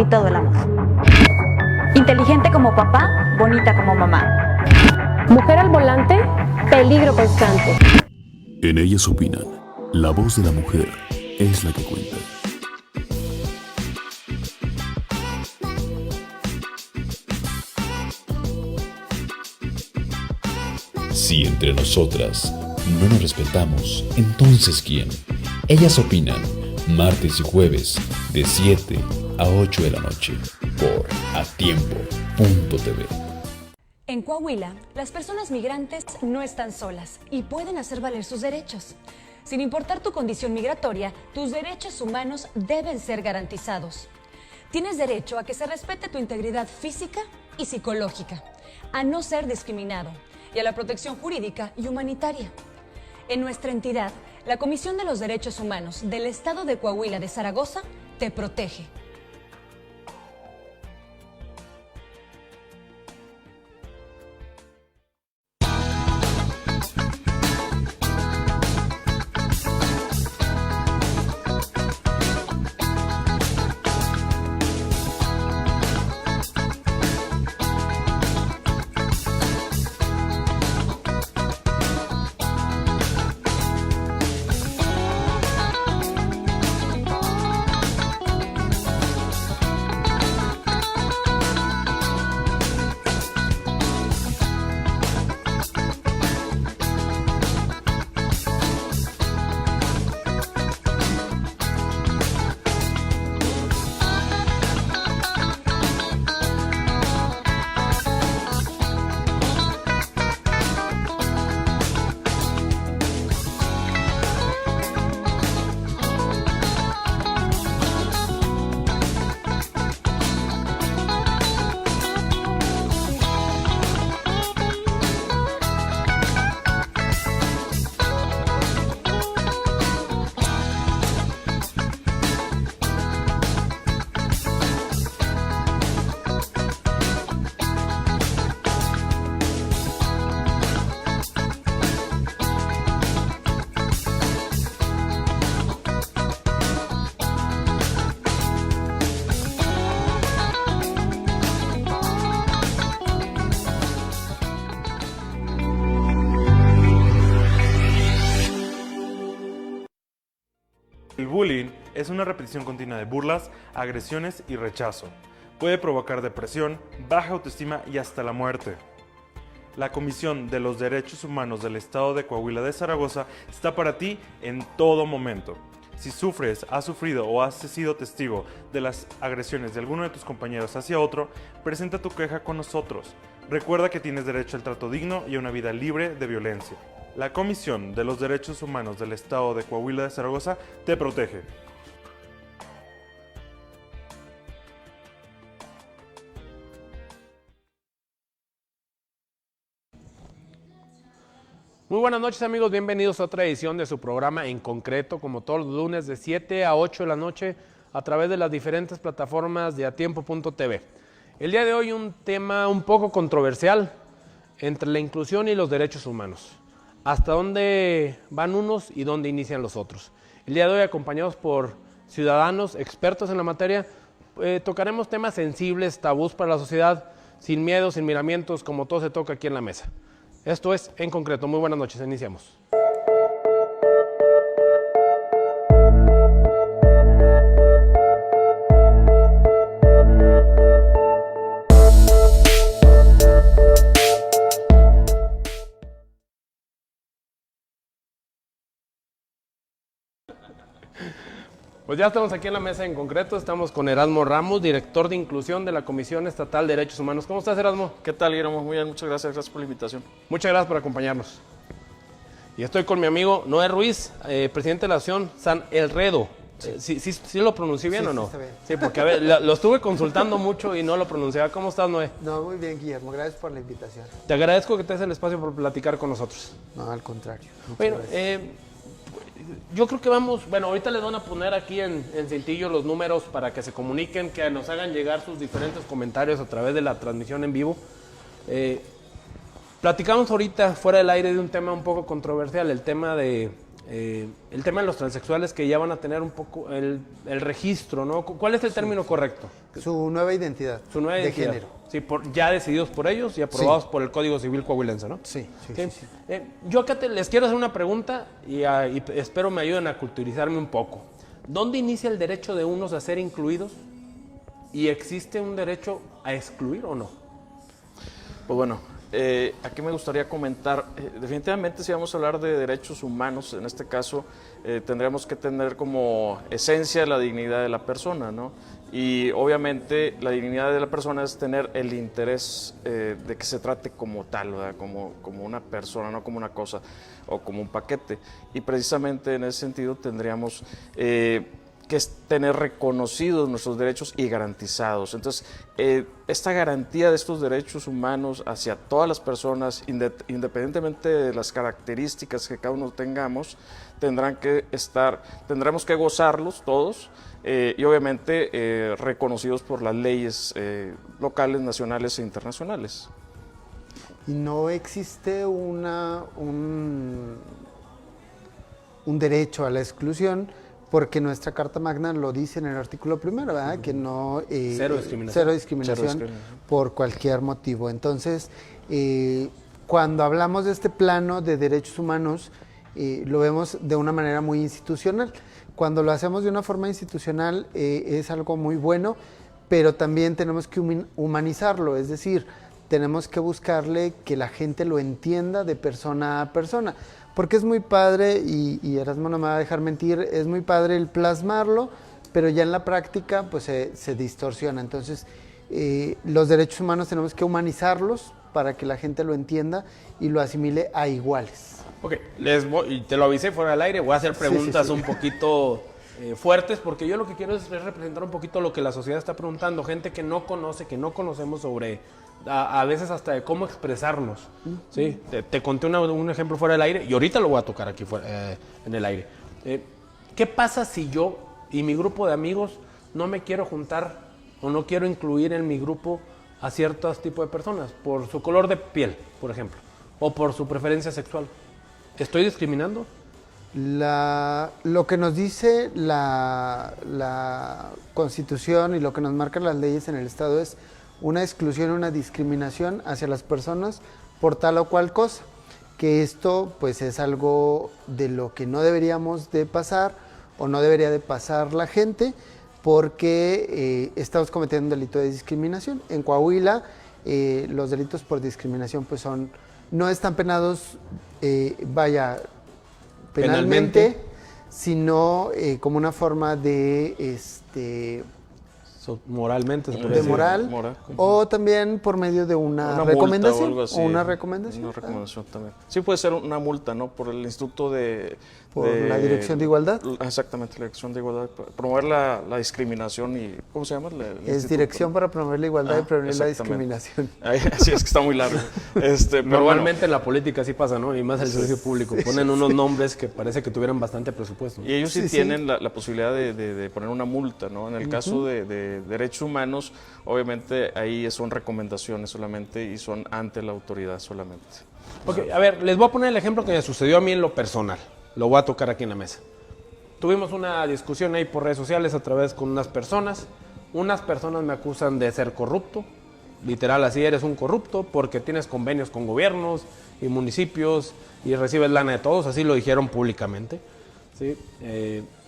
todo el amor. Inteligente como papá, bonita como mamá. Mujer al volante, peligro constante. En Ellas Opinan, la voz de la mujer es la que cuenta. Si entre nosotras no nos respetamos, entonces ¿quién? Ellas Opinan, martes y jueves, de 7 a 8 de la noche, por atiempo.tv. En Coahuila, las personas migrantes no están solas y pueden hacer valer sus derechos. Sin importar tu condición migratoria, tus derechos humanos deben ser garantizados. Tienes derecho a que se respete tu integridad física y psicológica, a no ser discriminado y a la protección jurídica y humanitaria. En nuestra entidad, la Comisión de los Derechos Humanos del Estado de Coahuila de Zaragoza te protege. El bullying es una repetición continua de burlas, agresiones y rechazo. Puede provocar depresión, baja autoestima y hasta la muerte. La Comisión de los Derechos Humanos del Estado de Coahuila de Zaragoza está para ti en todo momento. Si sufres, has sufrido o has sido testigo de las agresiones de alguno de tus compañeros hacia otro, presenta tu queja con nosotros. Recuerda que tienes derecho al trato digno y a una vida libre de violencia. La Comisión de los Derechos Humanos del Estado de Coahuila de Zaragoza te protege. Muy buenas noches amigos, bienvenidos a otra edición de su programa En Concreto, como todos los lunes de 7 a 8 de la noche a través de las diferentes plataformas de atiempo.tv. El día de hoy un tema un poco controversial entre la inclusión y los derechos humanos. Hasta dónde van unos y dónde inician los otros. El día de hoy, acompañados por ciudadanos expertos en la materia, tocaremos temas sensibles, tabús para la sociedad, sin miedo, sin miramientos, como todo se toca aquí en la mesa. Esto es En Concreto. Muy buenas noches, iniciamos. Pues ya estamos aquí en la mesa En Concreto, estamos con Erasmo Ramos, director de inclusión de la Comisión Estatal de Derechos Humanos. ¿Cómo estás, Erasmo? ¿Qué tal, Guillermo? Muy bien, muchas gracias por la invitación. Muchas gracias por acompañarnos. Y estoy con mi amigo Noé Ruiz, presidente de la Asociación San Elredo. ¿Sí lo pronuncié bien o no? Sí, está bien. Sí, porque a ver, lo estuve consultando mucho y no lo pronunciaba. ¿Cómo estás, Noé? No, muy bien, Guillermo. Gracias por la invitación. Te agradezco que te des el espacio por platicar con nosotros. No, al contrario. Bueno, yo creo que vamos, bueno, ahorita les van a poner aquí en cintillo los números para que se comuniquen, que nos hagan llegar sus diferentes comentarios a través de la transmisión en vivo. Platicamos ahorita fuera del aire de un tema un poco controversial, el tema de los transexuales que ya van a tener un poco el registro, ¿no? ¿Cuál es el término correcto? Su nueva identidad. Su nueva de identidad. género. Sí, ya decididos por ellos y aprobados Sí. por el Código Civil coahuilense, ¿no? Sí. Yo acá les quiero hacer una pregunta y espero me ayuden a culturizarme un poco. ¿Dónde inicia el derecho de unos a ser incluidos? ¿Y existe un derecho a excluir o no? Pues bueno, aquí me gustaría comentar, definitivamente si vamos a hablar de derechos humanos, en este caso tendríamos que tener como esencia la dignidad de la persona, ¿no? Y obviamente la dignidad de la persona es tener el interés de que se trate como tal, ¿verdad? Como una persona, no como una cosa o como un paquete. Y precisamente en ese sentido tendríamos que es tener reconocidos nuestros derechos y garantizados. Entonces, esta garantía de estos derechos humanos hacia todas las personas, independientemente de las características que cada uno tengamos, tendremos que gozarlos todos y obviamente reconocidos por las leyes locales, nacionales e internacionales. Y no existe un derecho a la exclusión, porque nuestra Carta Magna lo dice en el artículo 1, ¿verdad? Que no... Cero discriminación. Cero discriminación por cualquier motivo. Entonces, cuando hablamos de este plano de derechos humanos, lo vemos de una manera muy institucional. Cuando lo hacemos de una forma institucional es algo muy bueno, pero también tenemos que humanizarlo, es decir, tenemos que buscarle que la gente lo entienda de persona a persona. Porque es muy padre, y Erasmo no me va a dejar mentir, es muy padre el plasmarlo, pero ya en la práctica pues se distorsiona. Entonces, los derechos humanos tenemos que humanizarlos para que la gente lo entienda y lo asimile a iguales. Ok, y te lo avisé fuera del aire, voy a hacer preguntas un poquito fuertes, porque yo lo que quiero es representar un poquito lo que la sociedad está preguntando, gente que no conoce, que no conocemos sobre... A veces hasta de cómo expresarnos. ¿Sí? Te conté un ejemplo fuera del aire y ahorita lo voy a tocar aquí en el aire. ¿Qué pasa si yo y mi grupo de amigos no me quiero juntar o no quiero incluir en mi grupo a ciertos tipos de personas por su color de piel, por ejemplo, o por su preferencia sexual? ¿Estoy discriminando? Lo que nos dice la Constitución y lo que nos marcan las leyes en el Estado es una exclusión, una discriminación hacia las personas por tal o cual cosa, que esto pues es algo de lo que no deberíamos de pasar o no debería de pasar la gente, porque estamos cometiendo un delito de discriminación. En Coahuila los delitos por discriminación pues no están penados, penalmente, sino como una forma de moralmente se puede de decir. moral, o también por medio de una recomendación. Multa o algo así. Una recomendación. Una recomendación también. Sí, puede ser una multa, ¿no? Por el Instituto Por la Dirección de Igualdad. Exactamente, la Dirección de Igualdad. Promover la discriminación y... ¿Cómo se llama? Es Dirección para Promover la Igualdad y Prevenir la Discriminación. Sí, es que está muy largo. Pero normalmente en la política sí pasa, ¿no? Y más el servicio público. Ponen unos nombres que parece que tuvieran bastante presupuesto. Y ellos sí tienen la posibilidad de poner una multa, ¿no? En el caso de derechos humanos, obviamente ahí son recomendaciones solamente y son ante la autoridad solamente. Ok, a ver, les voy a poner el ejemplo que me sucedió a mí en lo personal. Lo voy a tocar aquí en la mesa. Tuvimos una discusión ahí por redes sociales a través con unas personas. Unas personas me acusan de ser corrupto. Literal, así eres un corrupto porque tienes convenios con gobiernos y municipios y recibes lana de todos. Así lo dijeron públicamente. ¿Sí?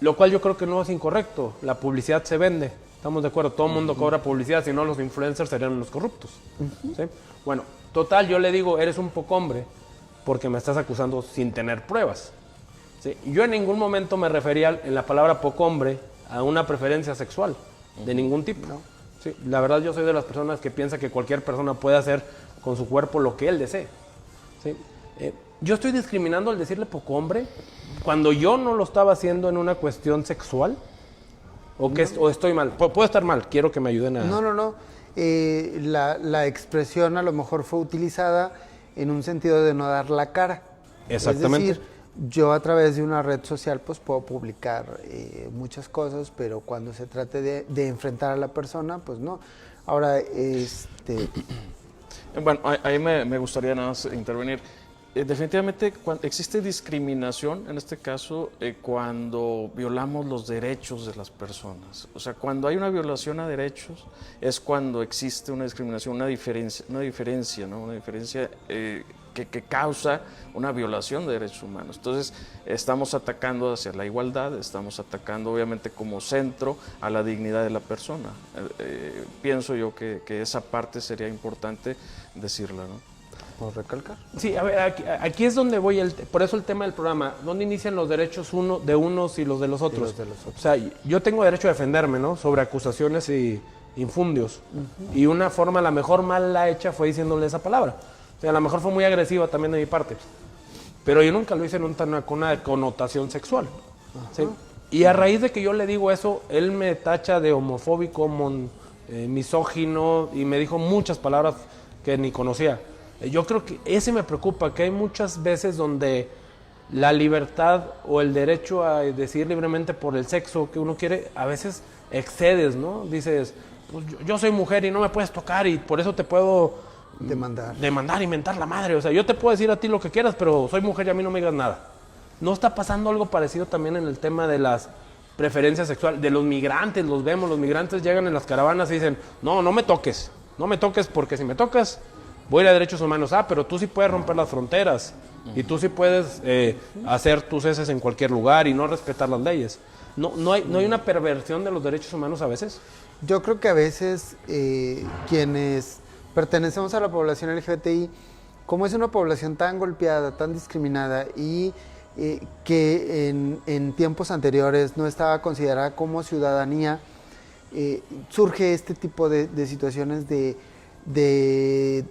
Lo cual yo creo que no es incorrecto. La publicidad se vende. Estamos de acuerdo, todo el mundo cobra publicidad, si no los influencers serían los corruptos. ¿Sí? Bueno, total, yo le digo, eres un poco hombre porque me estás acusando sin tener pruebas. ¿Sí? Yo en ningún momento me refería en la palabra poco hombre a una preferencia sexual, de ningún tipo. ¿No? ¿Sí? La verdad yo soy de las personas que piensa que cualquier persona puede hacer con su cuerpo lo que él desee. ¿Sí? Yo estoy discriminando al decirle poco hombre cuando yo no lo estaba haciendo en una cuestión sexual. ¿O estoy mal? Puedo estar mal, quiero que me ayuden a... No. La expresión a lo mejor fue utilizada en un sentido de no dar la cara. Exactamente. Es decir, yo a través de una red social pues puedo publicar muchas cosas, pero cuando se trate de enfrentar a la persona, pues no. Ahora, Bueno, ahí me gustaría nada más intervenir. Definitivamente existe discriminación, en este caso, cuando violamos los derechos de las personas. O sea, cuando hay una violación a derechos es cuando existe una discriminación, una diferencia, ¿no? Una diferencia que causa una violación de derechos humanos. Entonces, estamos atacando hacia la igualdad, estamos atacando obviamente como centro a la dignidad de la persona. Pienso yo que esa parte sería importante decirla, ¿no? ¿Puedo recalcar? Sí, a ver, aquí es donde voy, por eso el tema del programa, ¿dónde inician los derechos de unos y los de los otros? O sea, yo tengo derecho a defenderme, ¿no? Sobre acusaciones y infundios. Y una forma, a lo mejor mal hecha, fue diciéndole esa palabra. O sea, a lo mejor fue muy agresiva también de mi parte. Pero yo nunca lo hice con una connotación sexual. ¿Sí? Y a raíz de que yo le digo eso, él me tacha de homofóbico, misógino, y me dijo muchas palabras que ni conocía. Yo creo que ese me preocupa, que hay muchas veces donde la libertad o el derecho a decidir libremente por el sexo que uno quiere, a veces excedes, ¿no? Dices, pues yo soy mujer y no me puedes tocar y por eso te puedo demandar y mentar la madre. O sea, yo te puedo decir a ti lo que quieras, pero soy mujer y a mí no me digas nada. ¿No está pasando algo parecido también en el tema de las preferencias sexuales? De los migrantes, los migrantes llegan en las caravanas y dicen, no me toques porque si me tocas voy a ir a derechos humanos. Pero tú sí puedes romper las fronteras y tú sí puedes hacer tus heces en cualquier lugar y no respetar las leyes. ¿No hay una perversión de los derechos humanos a veces? Yo creo que a veces quienes pertenecemos a la población LGBTI, como es una población tan golpeada, tan discriminada y que en tiempos anteriores no estaba considerada como ciudadanía, surge este tipo de situaciones de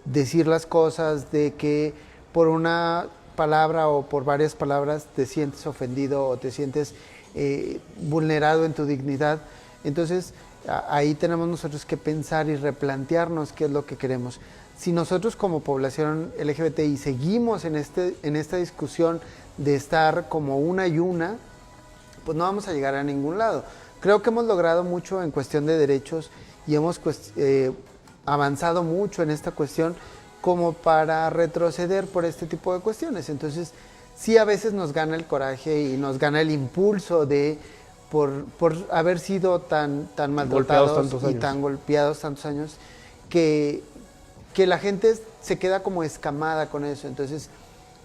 decir las cosas, de que por una palabra o por varias palabras te sientes ofendido o te sientes vulnerado en tu dignidad. Entonces ahí tenemos nosotros que pensar y replantearnos qué es lo que queremos. Si nosotros como población LGBTI seguimos en esta discusión de estar como una y una, pues no vamos a llegar a ningún lado. Creo que hemos logrado mucho en cuestión de derechos y hemos avanzado mucho en esta cuestión como para retroceder por este tipo de cuestiones. Entonces, sí, a veces nos gana el coraje y nos gana el impulso por haber sido tan maltratados y tan golpeados tantos años, que la gente se queda como escamada con eso. Entonces,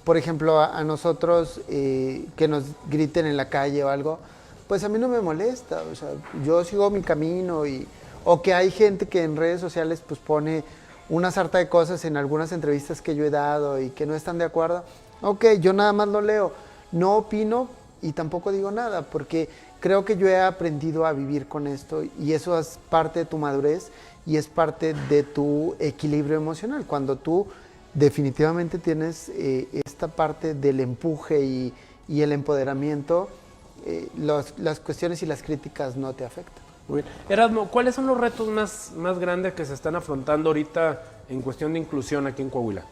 por ejemplo, a nosotros que nos griten en la calle o algo, pues a mí no me molesta. O sea, yo sigo mi camino o que hay gente que en redes sociales pues pone una sarta de cosas en algunas entrevistas que yo he dado y que no están de acuerdo. Ok, yo nada más lo leo, no opino y tampoco digo nada, porque creo que yo he aprendido a vivir con esto y eso es parte de tu madurez y es parte de tu equilibrio emocional. Cuando tú definitivamente tienes esta parte del empuje y el empoderamiento, las cuestiones y las críticas no te afectan. Muy bien. Erasmo, ¿cuáles son los retos más grandes que se están afrontando ahorita en cuestión de inclusión aquí en Coahuila?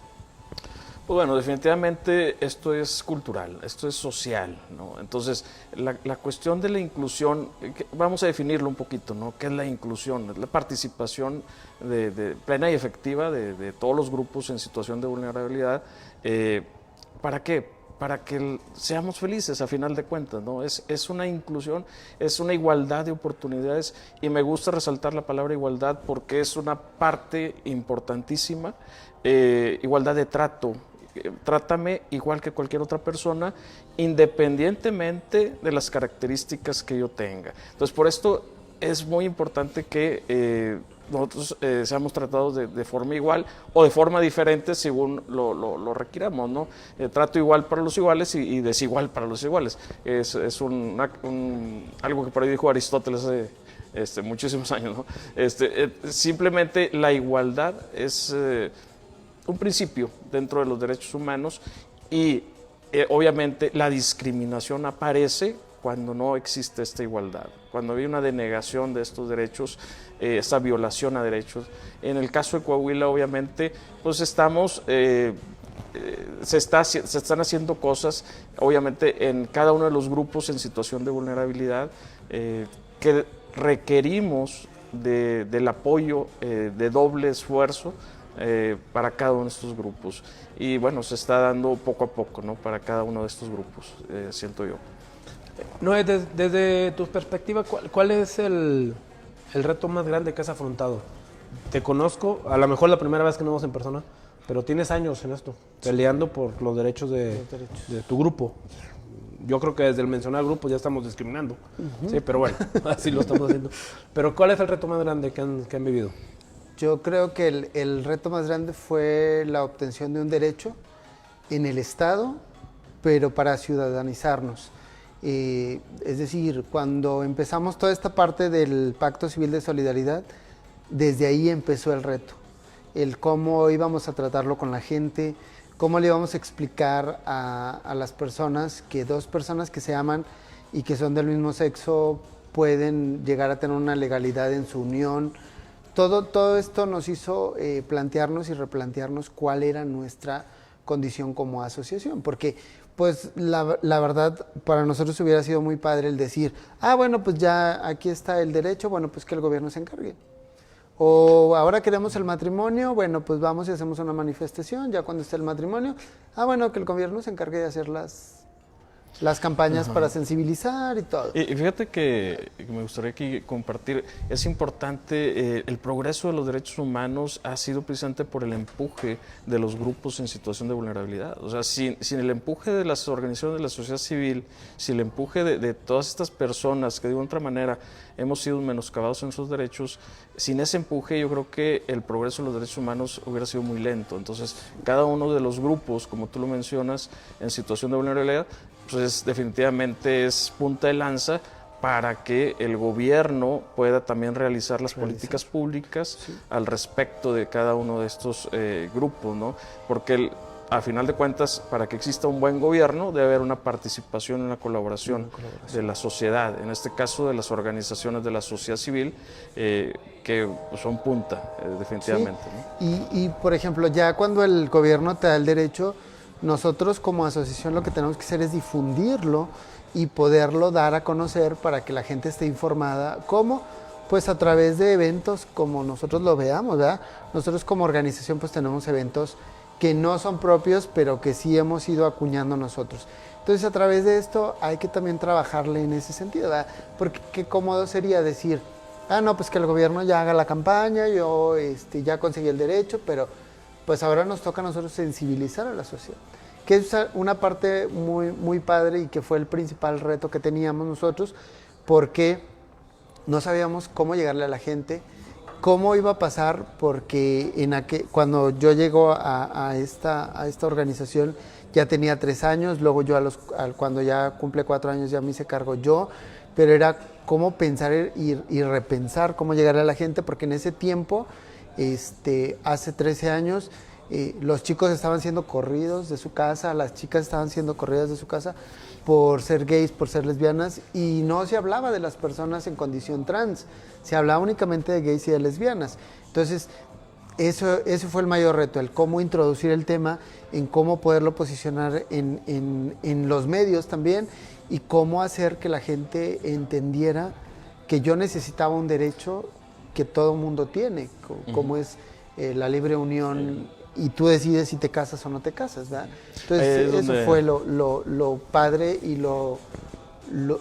Pues bueno, definitivamente esto es cultural, esto es social, ¿no? Entonces, la cuestión de la inclusión, vamos a definirlo un poquito, ¿no? ¿Qué es la inclusión? Es la participación de plena y efectiva de todos los grupos en situación de vulnerabilidad. ¿Para qué? Para que seamos felices a final de cuentas, ¿no? Es una inclusión, es una igualdad de oportunidades y me gusta resaltar la palabra igualdad porque es una parte importantísima, igualdad de trato. Trátame igual que cualquier otra persona, independientemente de las características que yo tenga. Entonces, por esto es muy importante que nosotros seamos tratados de forma igual o de forma diferente según lo requiramos, ¿no? Trato igual para los iguales y desigual para los iguales. Es algo que por ahí dijo Aristóteles hace muchísimos años, ¿no? Simplemente la igualdad es un principio dentro de los derechos humanos y obviamente la discriminación aparece cuando no existe esta igualdad, cuando hay una denegación de estos derechos, esta violación a derechos. En el caso de Coahuila, obviamente, pues estamos, se están haciendo cosas, obviamente, en cada uno de los grupos en situación de vulnerabilidad, que requerimos del apoyo de doble esfuerzo para cada uno de estos grupos. Y bueno, se está dando poco a poco, ¿no? Para cada uno de estos grupos, siento yo. Noé, desde tu perspectiva, ¿cuál es el reto más grande que has afrontado? Te conozco, a lo mejor la primera vez que nos vemos en persona, pero tienes años en esto, peleando por los derechos de tu grupo. Yo creo que desde el mencionar grupo ya estamos discriminando, sí, pero bueno, así lo estamos haciendo. Pero ¿cuál es el reto más grande que han vivido? Yo creo que el reto más grande fue la obtención de un derecho en el Estado, pero para ciudadanizarnos. Es decir, cuando empezamos toda esta parte del Pacto Civil de Solidaridad, desde ahí empezó el reto, el cómo íbamos a tratarlo con la gente, cómo le íbamos a explicar a las personas que dos personas que se aman y que son del mismo sexo pueden llegar a tener una legalidad en su unión. Todo esto nos hizo plantearnos y replantearnos cuál era nuestra condición como asociación, porque pues la verdad para nosotros hubiera sido muy padre el decir, bueno, pues ya aquí está el derecho, bueno, pues que el gobierno se encargue. O ahora queremos el matrimonio, bueno, pues vamos y hacemos una manifestación, ya cuando esté el matrimonio, bueno, que el gobierno se encargue de hacer las campañas para sensibilizar y todo. Y fíjate que me gustaría aquí compartir, es importante, el progreso de los derechos humanos ha sido precisamente por el empuje de los grupos en situación de vulnerabilidad. O sea, sin el empuje de las organizaciones de la sociedad civil, sin el empuje de todas estas personas que de otra manera hemos sido menoscabados en sus derechos, sin ese empuje yo creo que el progreso de los derechos humanos hubiera sido muy lento. Entonces, cada uno de los grupos, como tú lo mencionas, en situación de vulnerabilidad, pues definitivamente es punta de lanza para que el gobierno pueda también realizar las políticas públicas al respecto de cada uno de estos grupos, ¿no? Porque a final de cuentas, para que exista un buen gobierno, debe haber una participación, una colaboración de la sociedad, en este caso de las organizaciones de la sociedad civil, que pues, son punta, definitivamente. Sí. ¿No? Y, por ejemplo, ya cuando el gobierno te da el derecho, nosotros como asociación lo que tenemos que hacer es difundirlo y poderlo dar a conocer para que la gente esté informada. ¿Cómo? Pues a través de eventos como nosotros lo veamos, ¿verdad? Nosotros como organización pues tenemos eventos que no son propios, pero que sí hemos ido acuñando nosotros. Entonces a través de esto hay que también trabajarle en ese sentido, ¿verdad? Porque qué cómodo sería decir, no, pues que el gobierno ya haga la campaña, yo ya conseguí el derecho, pero pues ahora nos toca a nosotros sensibilizar a la sociedad, que es una parte muy, muy padre y que fue el principal reto que teníamos nosotros, porque no sabíamos cómo llegarle a la gente, cómo iba a pasar, porque cuando yo llego a esta organización ya tenía 3 años, luego yo cuando ya cumple 4 años ya me hice cargo yo, pero era cómo pensar y repensar cómo llegarle a la gente, porque en ese tiempo, hace 13 años, los chicos estaban siendo corridos de su casa, las chicas estaban siendo corridas de su casa por ser gays, por ser lesbianas, y no se hablaba de las personas en condición trans, se hablaba únicamente de gays y de lesbianas. Entonces, ese fue el mayor reto, el cómo introducir el tema, en cómo poderlo posicionar en los medios también, y cómo hacer que la gente entendiera que yo necesitaba un derecho que todo mundo tiene, como es la libre unión, y tú decides si te casas o no te casas, ¿verdad? Entonces eso fue lo padre y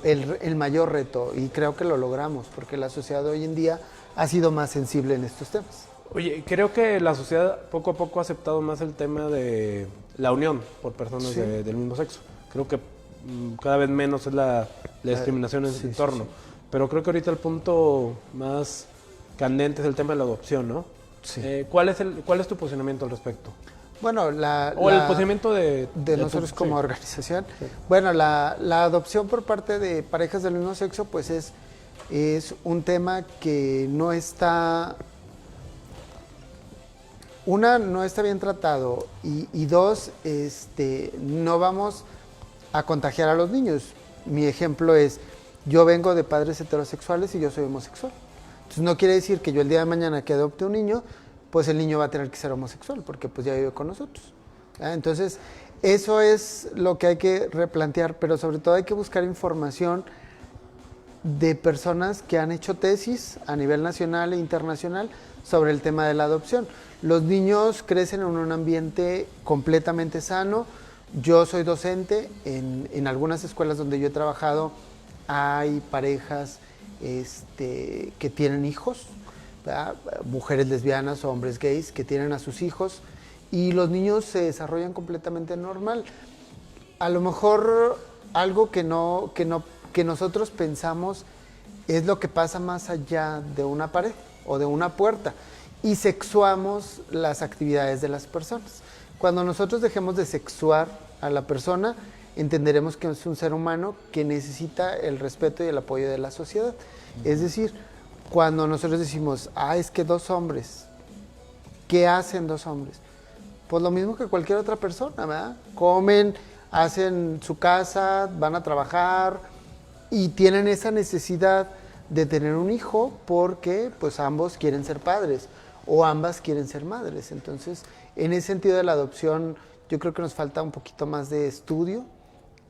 el mayor reto, y creo que lo logramos, porque la sociedad de hoy en día ha sido más sensible en estos temas. Oye, creo que la sociedad poco a poco ha aceptado más el tema de la unión por personas del mismo sexo. Creo que cada vez menos es la discriminación en ese entorno. Pero creo que ahorita el punto más candente es el tema de la adopción, ¿no? Sí. ¿Cuál es tu posicionamiento al respecto? Bueno, el posicionamiento de nosotros como organización. Sí. Bueno, la adopción por parte de parejas del mismo sexo, pues es un tema que no está... no está bien tratado, y dos, no vamos a contagiar a los niños. Mi ejemplo es, yo vengo de padres heterosexuales y yo soy homosexual. Entonces no quiere decir que yo el día de mañana que adopte un niño, pues el niño va a tener que ser homosexual, porque pues ya vive con nosotros. Entonces, eso es lo que hay que replantear, pero sobre todo hay que buscar información de personas que han hecho tesis a nivel nacional e internacional sobre el tema de la adopción. Los niños crecen en un ambiente completamente sano. Yo soy docente, en algunas escuelas donde yo he trabajado hay parejas que tienen hijos, ¿verdad? Mujeres lesbianas o hombres gays que tienen a sus hijos y los niños se desarrollan completamente normal. A lo mejor algo que nosotros pensamos es lo que pasa más allá de una pared o de una puerta y sexuamos las actividades de las personas. Cuando nosotros dejemos de sexuar a la persona, entenderemos que es un ser humano que necesita el respeto y el apoyo de la sociedad. Es decir, cuando nosotros decimos, es que 2 hombres, ¿qué hacen 2 hombres? Pues lo mismo que cualquier otra persona, ¿verdad? Comen, hacen su casa, van a trabajar y tienen esa necesidad de tener un hijo porque pues ambos quieren ser padres o ambas quieren ser madres. Entonces, en ese sentido de la adopción, yo creo que nos falta un poquito más de estudio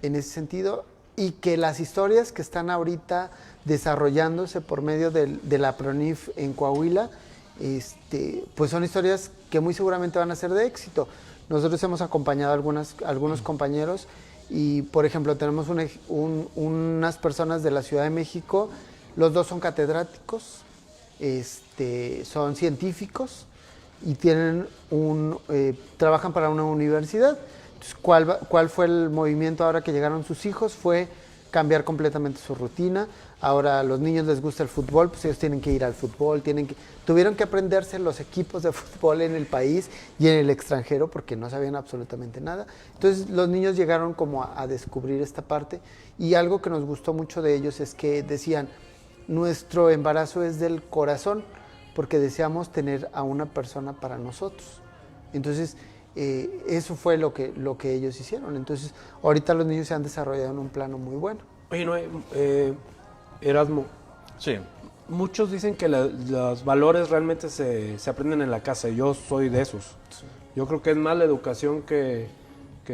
en ese sentido y que las historias que están ahorita desarrollándose por medio de la PRONIF en Coahuila, pues son historias que muy seguramente van a ser de éxito. Nosotros hemos acompañado a algunos compañeros y, por ejemplo, tenemos unas personas de la Ciudad de México, los 2 son catedráticos, son científicos y trabajan para una universidad. Entonces, ¿cuál fue el movimiento ahora que llegaron sus hijos? Fue cambiar completamente su rutina. Ahora a los niños les gusta el fútbol, pues ellos tienen que ir al fútbol, tuvieron que aprenderse los equipos de fútbol en el país y en el extranjero porque no sabían absolutamente nada. Entonces los niños llegaron como a descubrir esta parte y algo que nos gustó mucho de ellos es que decían, nuestro embarazo es del corazón porque deseamos tener a una persona para nosotros. Entonces, eso fue lo que ellos hicieron. Entonces, ahorita los niños se han desarrollado en un plano muy bueno. Oye, no, Erasmo. Sí. Muchos dicen que los valores realmente se aprenden en la casa. Yo soy de esos. Sí. Yo creo que es más la educación que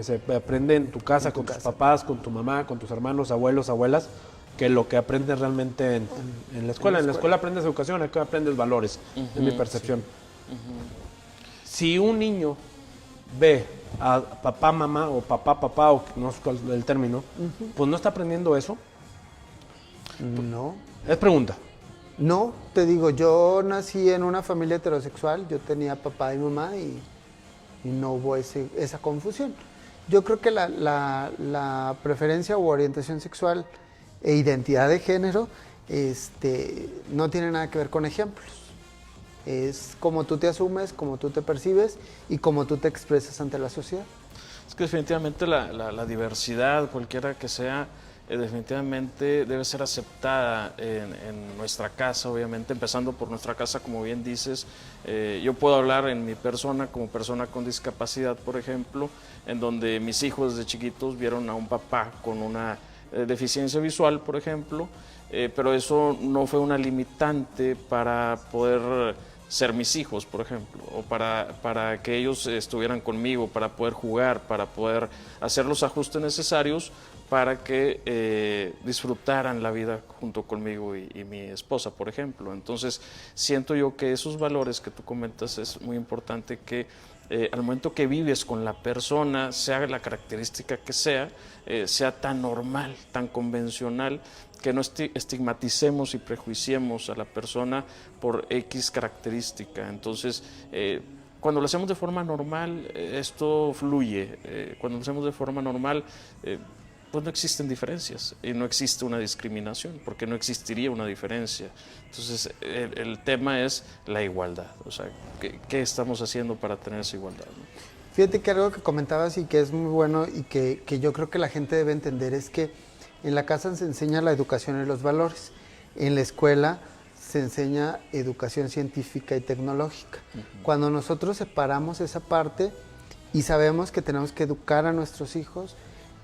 se aprende en tu casa, con tus papás, con tu mamá, con tus hermanos, abuelos, abuelas, que lo que aprendes realmente en la escuela. En la escuela aprendes educación, acá aprendes valores, es mi percepción. Sí. Si un niño ve a papá, mamá o papá, o no sé cuál es el término, pues no está aprendiendo eso. No. Es pregunta. No, te digo, yo nací en una familia heterosexual, yo tenía papá y mamá y no hubo esa confusión. Yo creo que la preferencia u orientación sexual e identidad de género no tiene nada que ver con ejemplos. Es como tú te asumes, como tú te percibes y como tú te expresas ante la sociedad. Es que definitivamente la diversidad, cualquiera que sea, definitivamente debe ser aceptada en nuestra casa, obviamente, empezando por nuestra casa, como bien dices. Yo puedo hablar en mi persona, como persona con discapacidad, por ejemplo, en donde mis hijos desde chiquitos vieron a un papá con una deficiencia visual, por ejemplo, pero eso no fue una limitante para poder ser mis hijos, por ejemplo, o para que ellos estuvieran conmigo, para poder jugar, para poder hacer los ajustes necesarios para que disfrutaran la vida junto conmigo y mi esposa, por ejemplo. Entonces, siento yo que esos valores que tú comentas es muy importante que al momento que vives con la persona, sea la característica que sea tan normal, tan convencional, que no estigmaticemos y prejuiciemos a la persona por X característica. Entonces, cuando lo hacemos de forma normal, esto fluye. Cuando lo hacemos de forma normal, pues no existen diferencias y no existe una discriminación, porque no existiría una diferencia. Entonces, el tema es la igualdad. O sea, ¿qué estamos haciendo para tener esa igualdad, ¿no? Fíjate que algo que comentabas y que es muy bueno y que yo creo que la gente debe entender es que en la casa se enseña la educación y los valores. En la escuela se enseña educación científica y tecnológica. Cuando nosotros separamos esa parte y sabemos que tenemos que educar a nuestros hijos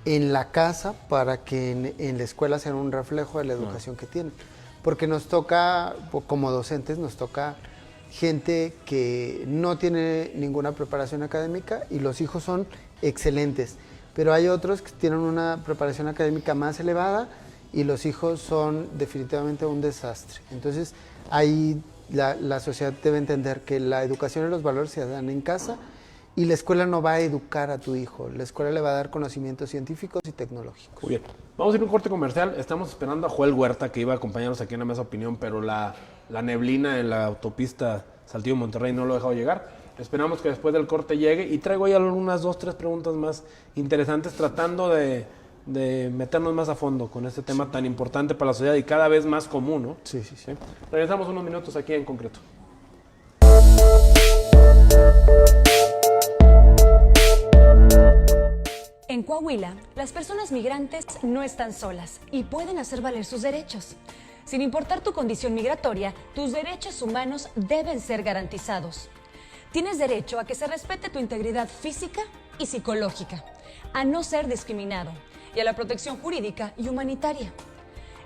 en la casa para que en la escuela sean un reflejo de la educación que tienen. Porque nos toca, como docentes, nos toca gente que no tiene ninguna preparación académica y los hijos son excelentes. Pero hay otros que tienen una preparación académica más elevada y los hijos son definitivamente un desastre. Entonces, ahí la sociedad debe entender que la educación y los valores se dan en casa y la escuela no va a educar a tu hijo, la escuela le va a dar conocimientos científicos y tecnológicos. Muy bien. Vamos a ir a un corte comercial. Estamos esperando a Joel Huerta, que iba a acompañarnos aquí en la Mesa Opinión, pero la neblina en la autopista Saltillo-Monterrey no lo ha dejado llegar. Esperamos que después del corte llegue y traigo ahí algunas 2, 3 preguntas más interesantes tratando de meternos más a fondo con este tema tan importante para la sociedad y cada vez más común, ¿no? Sí. Regresamos unos minutos aquí en Concreto. En Coahuila, las personas migrantes no están solas y pueden hacer valer sus derechos. Sin importar tu condición migratoria, tus derechos humanos deben ser garantizados. Tienes derecho a que se respete tu integridad física y psicológica, a no ser discriminado y a la protección jurídica y humanitaria.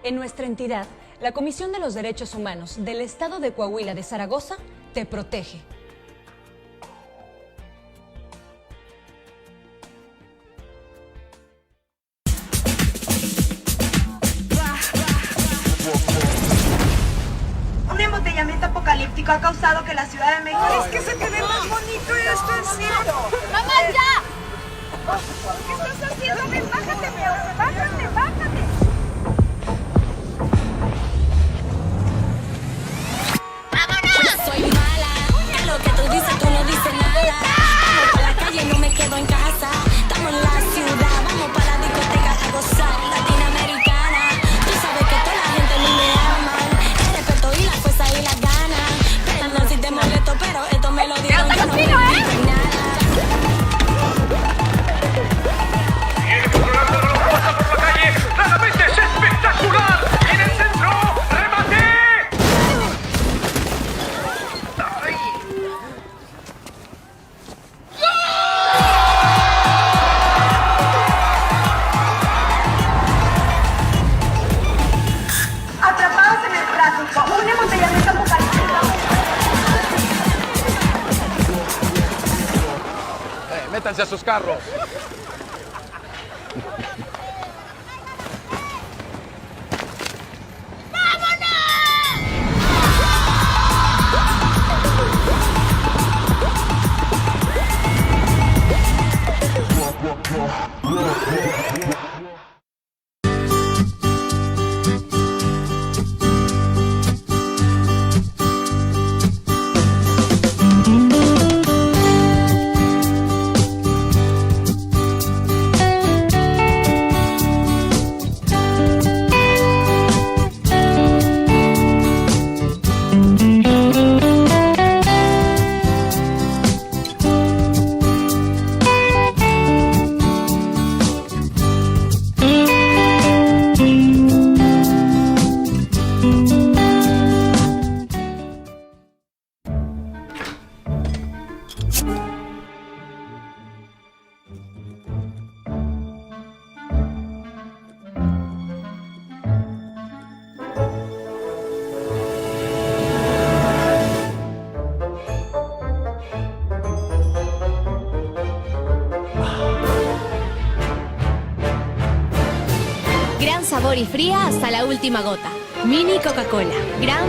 En nuestra entidad, la Comisión de los Derechos Humanos del Estado de Coahuila de Zaragoza te protege. Un embotellamiento apocalíptico ha causado que la Ciudad de México... ¡Es que se te ve más bonito esto, en serio! ¡Mamá, ya! ¿Qué estás haciendo? Ven, bájate, mi amor, bájate. ¡Vámonos! Soy mala, es lo que tú dices, tú no dices nada. Vamos para la calle, no me quedo en casa. Estamos en la ciudad, vamos para la discoteca a gozar. Latinoamericana, tú sabes que toda la gente a mí me ama. El respeto y la fuerza y las ganas. Perdón si te molesto, pero esto me lo dieron. Yo no me quito nada. Atrapados en el tráfico, un embotellamiento apocalíptico. Métanse a sus carros. Gran sabor y fría hasta la última gota. Mini Coca-Cola. Gran...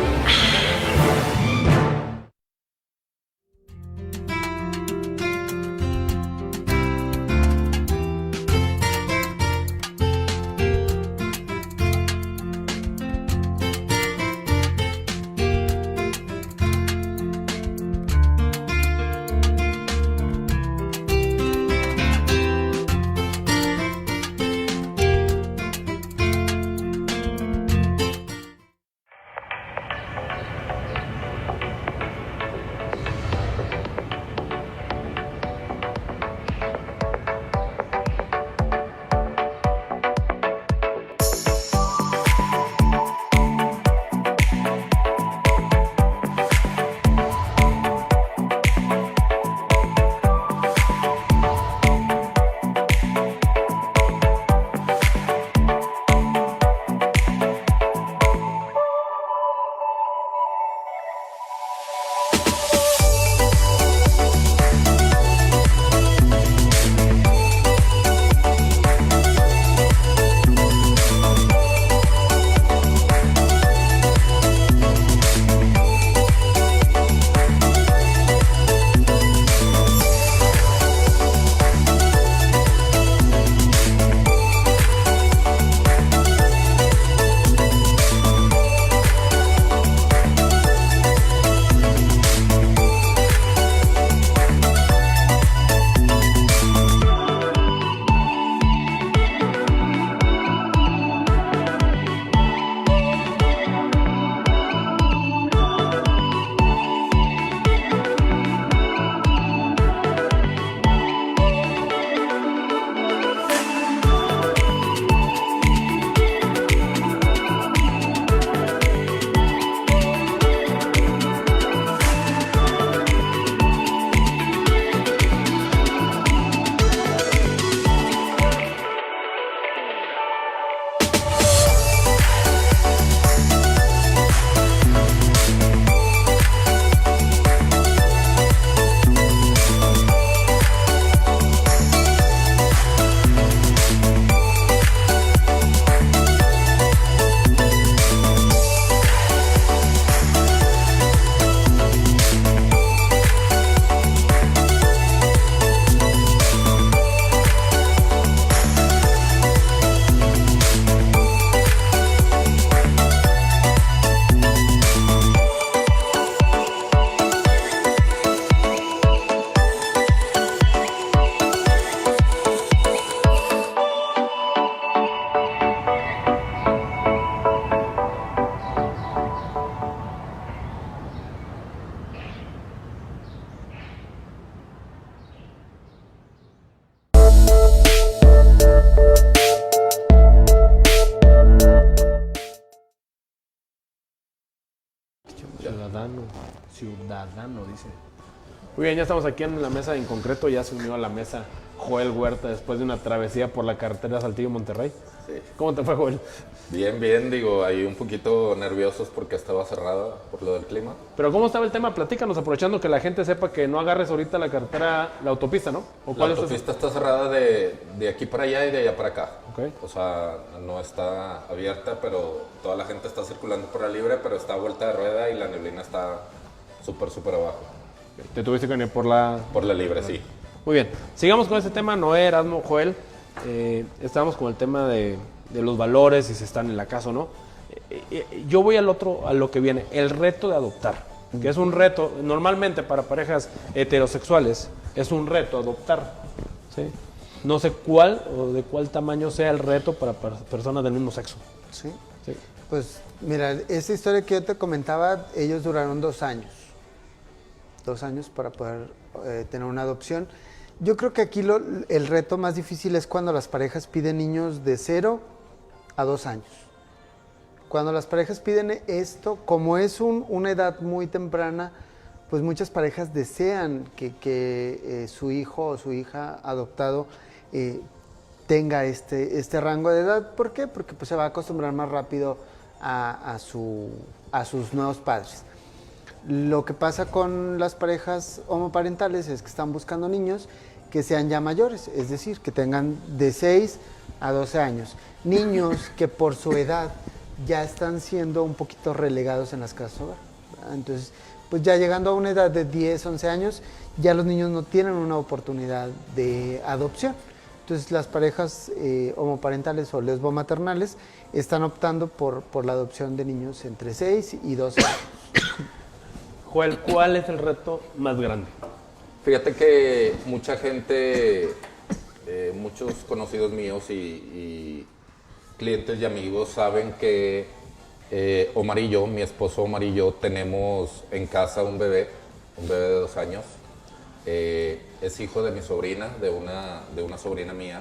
ciudadano, dice. Muy bien, ya estamos aquí en la mesa. En concreto ya se unió a la mesa Joel Huerta después de una travesía por la carretera Saltillo-Monterrey. Sí. ¿Cómo te fue, Joel? Bien, digo, ahí un poquito nerviosos porque estaba cerrada por lo del clima. Pero ¿cómo estaba el tema? Platícanos, aprovechando que la gente sepa que no agarres ahorita la carretera, la autopista, ¿no? ¿O La cuál es autopista está cerrada de aquí para allá y de allá para acá. Okay. O sea, no está abierta, pero toda la gente está circulando por la libre, pero está a vuelta de rueda y la neblina está súper abajo. ¿Te tuviste que venir por la...? Por la libre, sí. Muy bien, sigamos con este tema. Noé, Erasmo, Joel, estábamos con el tema de los valores, si se están en la casa o no. Yo voy a lo que viene, el reto de adoptar, que es un reto, normalmente para parejas heterosexuales, es un reto adoptar, ¿sí? No sé cuál o de cuál tamaño sea el reto para personas del mismo sexo. Sí. Sí. Pues mira, esa historia que yo te comentaba, ellos duraron 2 años. 2 años para poder tener una adopción. Yo creo que aquí el reto más difícil es cuando las parejas piden niños de 0 a 2 años. Cuando las parejas piden esto, como es una edad muy temprana, pues muchas parejas desean que su hijo o su hija adoptado tenga este rango de edad. ¿Por qué? Porque pues, se va a acostumbrar más rápido a sus nuevos padres. Lo que pasa con las parejas homoparentales es que están buscando niños que sean ya mayores, es decir, que tengan de 6 a 12 años. Niños que por su edad ya están siendo un poquito relegados en las casas hogar. Entonces, pues ya llegando a una edad de 10, 11 años, ya los niños no tienen una oportunidad de adopción. Entonces, las parejas homoparentales o lesbomaternales están optando por la adopción de niños entre 6 y 12 años. Joel, ¿cuál es el reto más grande? Fíjate que mucha gente, muchos conocidos míos y clientes y amigos saben que Omar y yo, mi esposo Omar y yo, tenemos en casa un bebé de 2 años. Es hijo de mi sobrina, de una sobrina mía.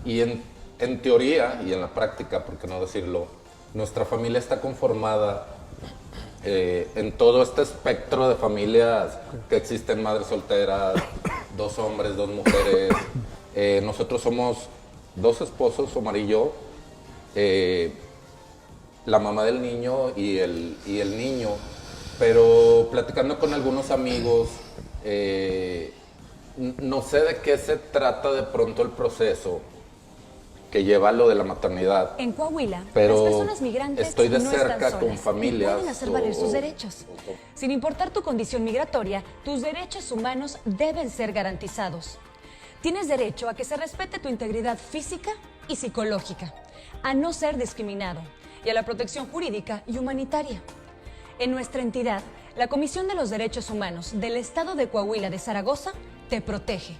Y en teoría y en la práctica, por qué no decirlo, nuestra familia está conformada en todo este espectro de familias que existen, madres solteras, 2 hombres, 2 mujeres. Nosotros somos 2 esposos, Omar y yo, la mamá del niño y el niño. Pero platicando con algunos amigos, no sé de qué se trata de pronto el proceso que lleva lo de la maternidad. En Coahuila, pero las personas migrantes estoy de no cerca están con solas familias y pueden hacer valer sus derechos. Sin importar tu condición migratoria, tus derechos humanos deben ser garantizados. Tienes derecho a que se respete tu integridad física y psicológica, a no ser discriminado y a la protección jurídica y humanitaria. En nuestra entidad, la Comisión de los Derechos Humanos del Estado de Coahuila de Zaragoza te protege.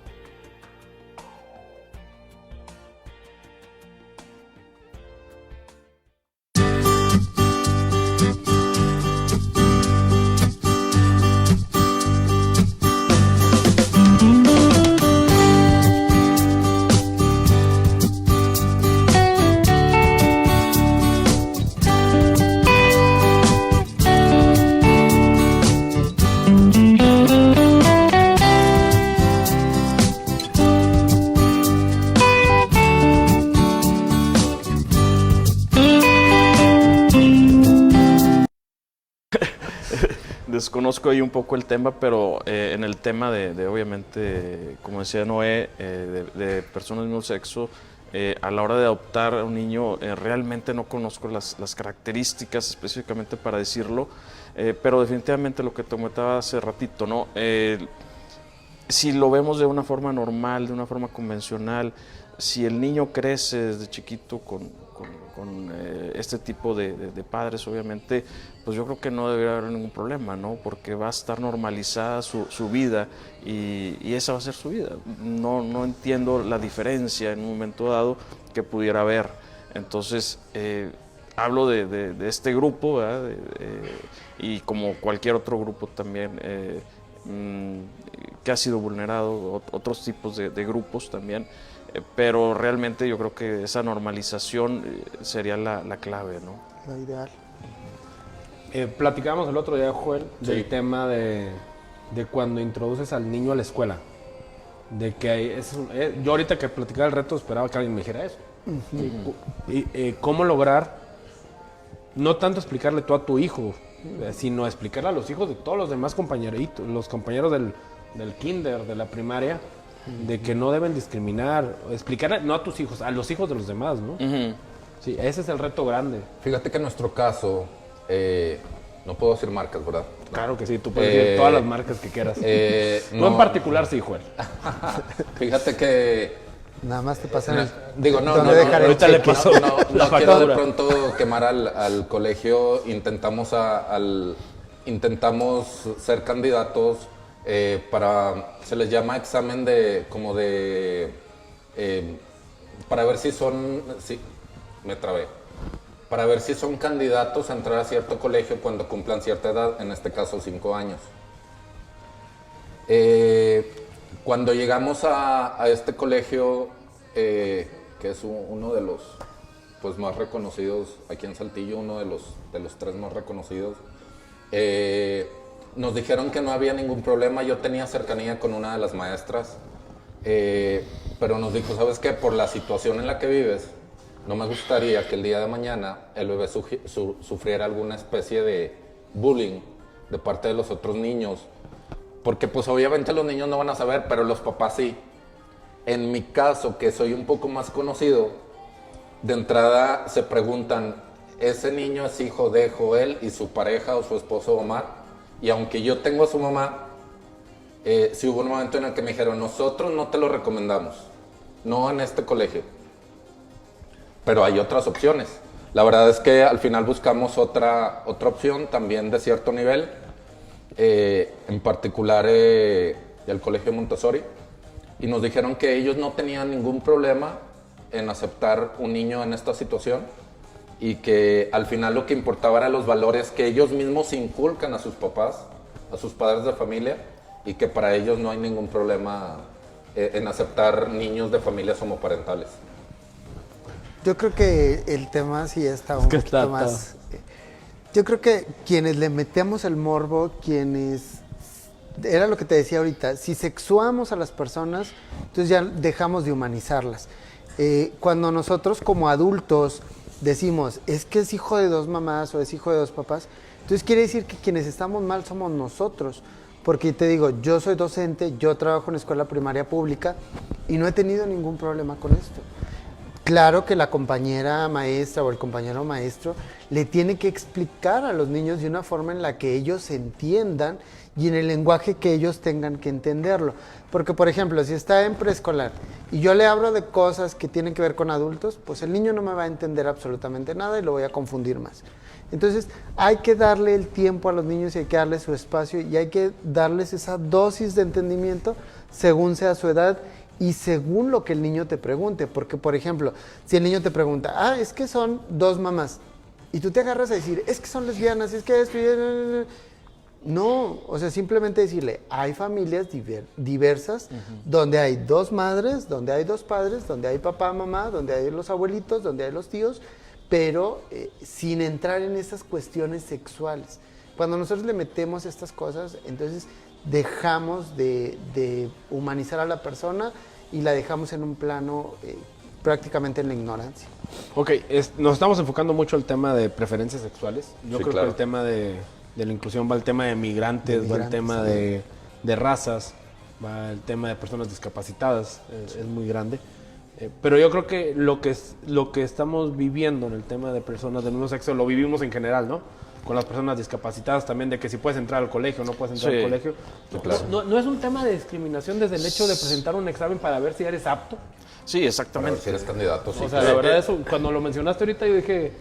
Desconozco ahí un poco el tema, pero en el tema de obviamente, como decía Noé, de personas del mismo sexo, a la hora de adoptar a un niño, realmente no conozco las características específicamente para decirlo, pero definitivamente lo que te comentaba hace ratito, ¿no? Si lo vemos de una forma normal, de una forma convencional, si el niño crece desde chiquito con este tipo de padres, obviamente, pues yo creo que no debería haber ningún problema, ¿no? Porque va a estar normalizada su vida y esa va a ser su vida. No entiendo la diferencia en un momento dado que pudiera haber. Entonces, hablo de este grupo, ¿verdad? Y como cualquier otro grupo también que ha sido vulnerado, otros tipos de grupos también. Pero realmente yo creo que esa normalización sería la clave, ¿no? Lo ideal. Platicábamos el otro día, Joel, del Sí. tema de cuando introduces al niño a la escuela. De que yo ahorita que platicaba el reto esperaba que alguien me dijera eso. Y cómo lograr, no tanto explicarle tú a tu hijo, sino explicarle a los hijos de todos los demás compañeritos, los compañeros del kinder, de la primaria, de que no deben discriminar, explicarle, no a tus hijos, a los hijos de los demás, ¿no? Sí, ese es el reto grande. Fíjate que en nuestro caso, no puedo decir marcas, ¿verdad? Claro que sí, tú puedes decir todas las marcas que quieras. No en particular, sí, Joel. Fíjate que... Nada más te pasan el... Digo, no, ahorita le paso no la quiero de factura. pronto quemar al colegio. Intentamos ser candidatos para, se les llama examen para ver si son, me trabé, para ver si son candidatos a entrar a cierto colegio cuando cumplan cierta edad, en este caso 5 años. Cuando llegamos a este colegio, que es uno de los pues, más reconocidos aquí en Saltillo, uno de los 3 más reconocidos, nos dijeron que no había ningún problema. Yo tenía cercanía con una de las maestras, pero nos dijo, ¿sabes qué? Por la situación en la que vives, no me gustaría que el día de mañana el bebé sufriera alguna especie de bullying de parte de los otros niños. Porque pues obviamente los niños no van a saber, pero los papás sí. En mi caso, que soy un poco más conocido, de entrada se preguntan, ¿ese niño es hijo de Joel y su pareja o su esposo Omar? Y aunque yo tengo a su mamá, sí hubo un momento en el que me dijeron, nosotros no te lo recomendamos, no en este colegio. Pero hay otras opciones. La verdad es que al final buscamos otra opción también de cierto nivel. En particular el Colegio Montessori, y nos dijeron que ellos no tenían ningún problema en aceptar un niño en esta situación y que al final lo que importaba eran los valores que ellos mismos inculcan a sus papás, a sus padres de familia, y que para ellos no hay ningún problema en aceptar niños de familias homoparentales. Yo creo que el tema sí está un poquito más... Yo creo que quienes le metemos el morbo, era lo que te decía ahorita, si sexuamos a las personas, entonces ya dejamos de humanizarlas. Cuando nosotros como adultos decimos, es que es hijo de 2 mamás o es hijo de 2 papás, entonces quiere decir que quienes estamos mal somos nosotros. Porque te digo, yo soy docente, yo trabajo en escuela primaria pública y no he tenido ningún problema con esto. Claro que la compañera maestra o el compañero maestro le tiene que explicar a los niños de una forma en la que ellos entiendan y en el lenguaje que ellos tengan que entenderlo. Porque, por ejemplo, si está en preescolar y yo le hablo de cosas que tienen que ver con adultos, pues el niño no me va a entender absolutamente nada y lo voy a confundir más. Entonces, hay que darle el tiempo a los niños y hay que darles su espacio y hay que darles esa dosis de entendimiento según sea su edad y según lo que el niño te pregunte. Porque, por ejemplo, si el niño te pregunta, es que son 2 mamás, y tú te agarras a decir, es que son lesbianas, es que esto... No, o sea, simplemente decirle, hay familias diversas, donde hay 2 madres, donde hay 2 padres, donde hay papá, mamá, donde hay los abuelitos, donde hay los tíos, pero sin entrar en esas cuestiones sexuales. Cuando nosotros le metemos estas cosas, entonces dejamos de humanizar a la persona y la dejamos en un plano prácticamente en la ignorancia. Ok, nos estamos enfocando mucho al tema de preferencias sexuales. Yo creo claro. que el tema de la inclusión va el tema de migrantes, va el tema de razas, va el tema de personas discapacitadas, es muy grande. Pero yo creo que lo que estamos viviendo en el tema de personas del mismo sexo lo vivimos en general, ¿no? Con las personas discapacitadas también, de que si puedes entrar al colegio o no puedes entrar al colegio. Sí, claro. No es un tema de discriminación desde el hecho de presentar un examen para ver si eres apto. Sí, exactamente. Para ver si eres candidato, sí. O sea, la verdad, eso, cuando lo mencionaste ahorita, yo dije,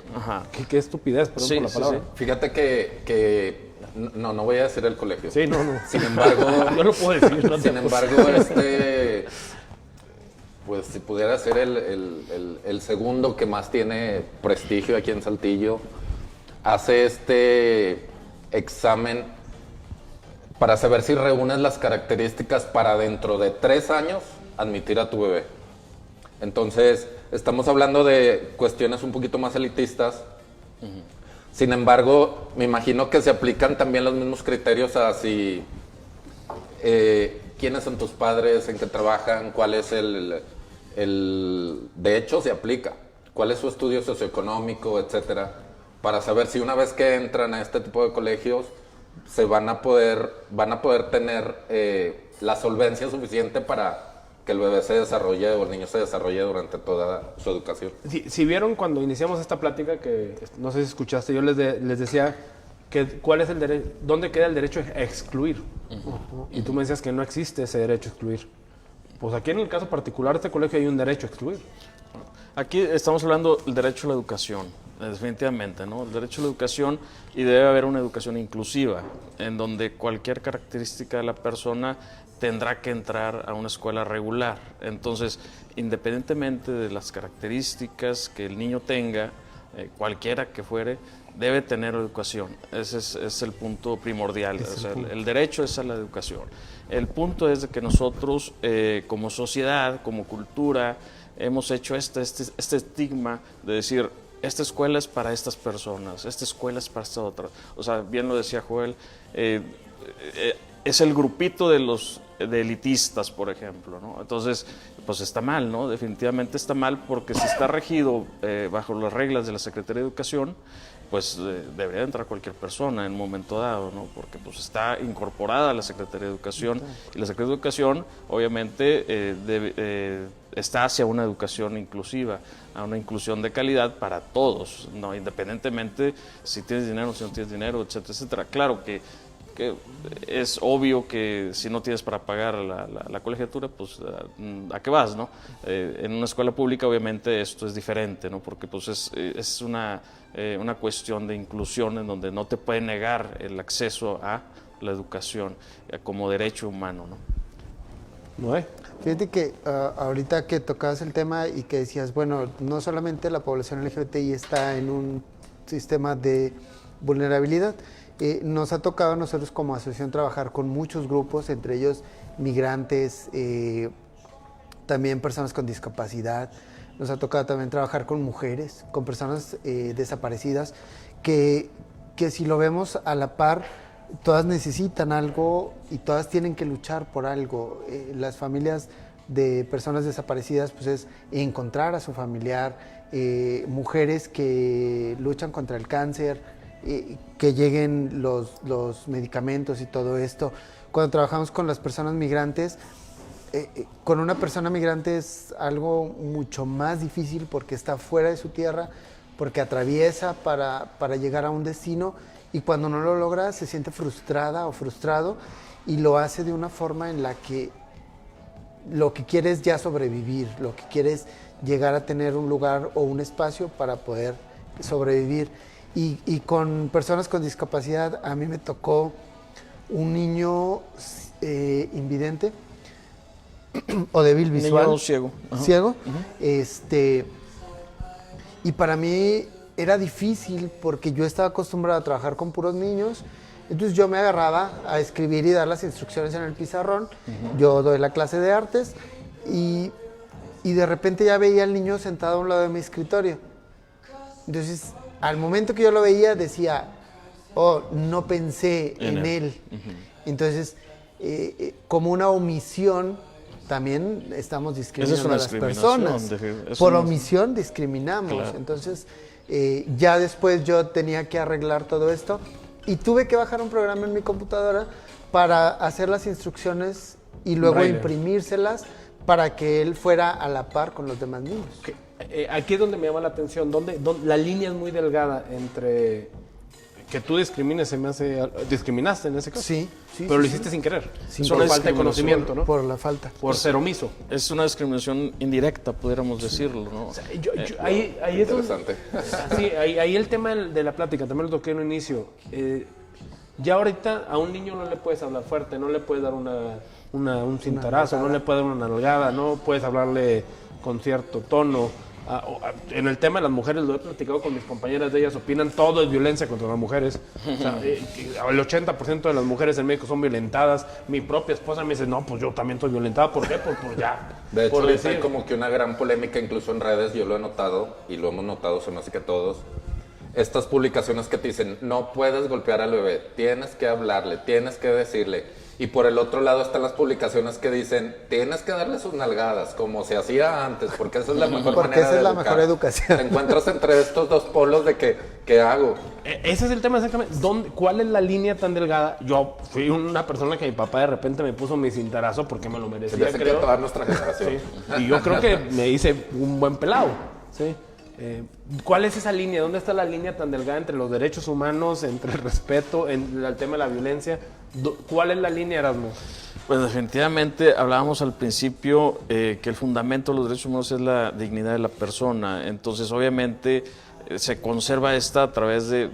qué estupidez, perdón por la palabra. Sí. Fíjate que no voy a decir el colegio. Sí, no. Sin embargo, yo lo puedo decir. No sin embargo, pues si pudiera ser el segundo que más tiene prestigio aquí en Saltillo, hace este examen para saber si reúnes las características para dentro de 3 años admitir a tu bebé. Entonces, estamos hablando de cuestiones un poquito más elitistas, Sin embargo, me imagino que se aplican también los mismos criterios a si quiénes son tus padres, en qué trabajan, cuál es de hecho se aplica, cuál es su estudio socioeconómico, etcétera, para saber si una vez que entran a este tipo de colegios se van a poder tener la solvencia suficiente para que el bebé se desarrolle o el niño se desarrolle durante toda su educación. Si vieron cuando iniciamos esta plática, que no sé si escuchaste, yo les decía que cuál es dónde queda el derecho a excluir. Y tú me decías que no existe ese derecho a excluir. Pues aquí en el caso particular de este colegio hay un derecho a excluir. Aquí estamos hablando del derecho a la educación, definitivamente, ¿no? El derecho a la educación, y debe haber una educación inclusiva, en donde cualquier característica de la persona tendrá que entrar a una escuela regular. Entonces, independientemente de las características que el niño tenga, cualquiera que fuere, debe tener educación. Ese es el punto primordial. O sea, el derecho es a la educación. El punto es de que nosotros, como sociedad, como cultura, hemos hecho este estigma de decir, esta escuela es para estas personas, esta escuela es para esta otra. O sea, bien lo decía Joel, es el grupito de elitistas, por ejemplo, ¿no? Entonces, pues está mal, ¿no? Definitivamente está mal, porque si está regido bajo las reglas de la Secretaría de Educación, pues debería entrar cualquier persona en un momento dado, ¿no? Porque pues está incorporada a la Secretaría de Educación, y la Secretaría de Educación obviamente está hacia una educación inclusiva, a una inclusión de calidad para todos, ¿no? Independientemente si tienes dinero o si no tienes dinero, etcétera, etcétera. Claro que es obvio que si no tienes para pagar la colegiatura, pues ¿a qué vas, no? En una escuela pública obviamente esto es diferente, ¿no? Porque pues es una cuestión de inclusión en donde no te puede negar el acceso a la educación como derecho humano, ¿no? Fíjate que ahorita que tocabas el tema y que decías, bueno, no solamente la población LGBTI está en un sistema de vulnerabilidad, nos ha tocado a nosotros como asociación trabajar con muchos grupos, entre ellos migrantes, también personas con discapacidad. Nos ha tocado también trabajar con mujeres, con personas desaparecidas, que si lo vemos a la par, todas necesitan algo y todas tienen que luchar por algo. Las familias de personas desaparecidas, pues es encontrar a su familiar, mujeres que luchan contra el cáncer, que lleguen los medicamentos y todo esto. Cuando trabajamos con las personas migrantes, con una persona migrante es algo mucho más difícil porque está fuera de su tierra, porque atraviesa para llegar a un destino, y cuando no lo logra se siente frustrada o frustrado, y lo hace de una forma en la que lo que quiere es ya sobrevivir, lo que quiere es llegar a tener un lugar o un espacio para poder sobrevivir. Y con personas con discapacidad, a mí me tocó un niño invidente o débil visual. Niño ciego. Ajá. Ciego. Y para mí era difícil porque yo estaba acostumbrado a trabajar con puros niños. Entonces yo me agarraba a escribir y dar las instrucciones en el pizarrón. Yo doy la clase de artes y de repente ya veía al niño sentado a un lado de mi escritorio. Entonces, al momento que yo lo veía, decía, oh, no pensé en él. Entonces, como una omisión, también estamos discriminando a las personas. Por omisión discriminamos. Claro. Entonces, ya después yo tenía que arreglar todo esto y tuve que bajar un programa en mi computadora para hacer las instrucciones y luego imprimírselas para que él fuera a la par con los demás niños. Okay. Aquí es donde me llama la atención, donde la línea es muy delgada entre que tú discrimines, discriminaste en ese caso. Sí. Pero lo hiciste sin querer. Por falta de conocimiento, ¿no? Por la falta. Por ser omiso. Es una discriminación indirecta, pudiéramos decirlo, ¿no? O sea, ahí es interesante. Sí, ahí el tema de la plática, también lo toqué en un inicio. Ya ahorita a un niño no le puedes hablar fuerte, no le puedes dar un cintarazo, no le puedes dar una nalgada, no puedes hablarle con cierto tono. En el tema de las mujeres, lo he platicado con mis compañeras, de ellas opinan todo es violencia contra las mujeres. O sea, el 80% de las mujeres en México son violentadas. Mi propia esposa me dice, no, pues yo también estoy violentada. ¿Por qué? Pues ya. De hecho, hay como que una gran polémica, incluso en redes, yo lo he notado, y lo hemos notado, se me hace que todos, estas publicaciones que te dicen, no puedes golpear al bebé, tienes que hablarle, tienes que decirle. Y por el otro lado están las publicaciones que dicen, tienes que darle sus nalgadas, como se hacía antes, porque esa es la mejor Porque manera esa de es la educar. mejor educación. Te encuentras entre estos dos polos de que, ¿qué hago? Ese es el tema exactamente. ¿Cuál es la línea tan delgada? Yo fui una persona que mi papá de repente me puso mi cintarazo porque me lo Se merecía, me hace que creo. toda nuestra generación. Sí. Y yo creo que me hice un buen pelado. ¿Sí? ¿Cuál es esa línea? ¿Dónde está la línea tan delgada entre los derechos humanos, entre el respeto, en el tema de la violencia? ¿Cuál es la línea, Erasmo? Pues definitivamente hablábamos al principio que el fundamento de los derechos humanos es la dignidad de la persona. Entonces, obviamente, se conserva esta a través de